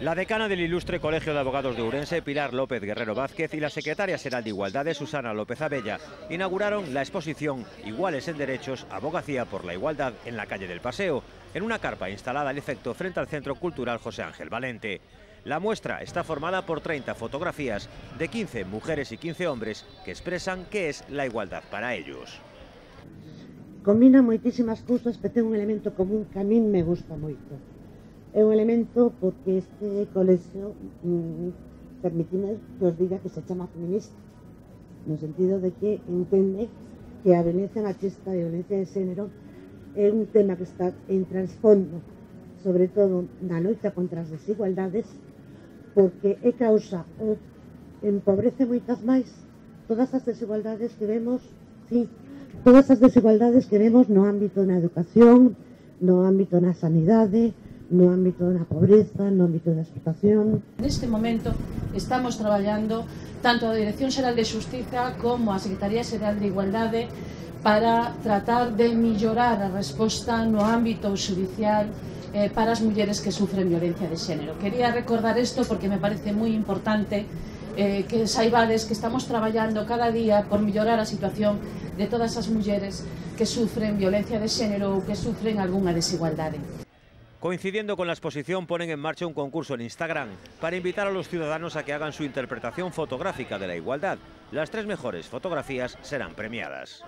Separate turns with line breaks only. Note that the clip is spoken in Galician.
La decana del Ilustre Colegio de Abogados de Ourense, Pilar López Guerrero Vázquez, y la secretaria general de Igualdad, Susana López Abella, inauguraron la exposición Iguales en Derechos, Abogacía por la Igualdad en la calle del Paseo, en una carpa instalada al efecto frente al Centro Cultural José Ángel Valente. La muestra está formada por 30 fotografías de 15 mujeres y 15 hombres que expresan qué es la igualdad para ellos.
Combina moitísimas cousas, pero ten un elemento común que a min me gusta moito. É un elemento porque este colexio permitime que os diga que se chama feminista, no sentido de que entende que a violencia machista e a violencia de xénero é un tema que está en trasfondo, sobre todo na loita contra as desigualdades, porque é causa ou empobrece moitas máis todas as desigualdades que vemos, sí, todas as desigualdades que vemos no ámbito da educación, no ámbito da sanidade, no ámbito da pobreza, no ámbito da explotación.
Neste momento estamos traballando tanto a Dirección Xeral de Xustiza como a Secretaría Xeral de Igualdade para tratar de mellorar a resposta no ámbito xudicial para as mulleres que sufren violencia de xénero. Quería recordar isto porque me parece moi importante que saibades que estamos traballando cada día por mellorar a situación de todas as mulleres que sufren violencia de xénero ou que sufren algunha desigualdade.
Coincidiendo con la exposición, ponen en marcha un concurso en Instagram para invitar a los ciudadanos a que hagan su interpretación fotográfica de la igualdad. Las 3 mejores fotografías serán premiadas.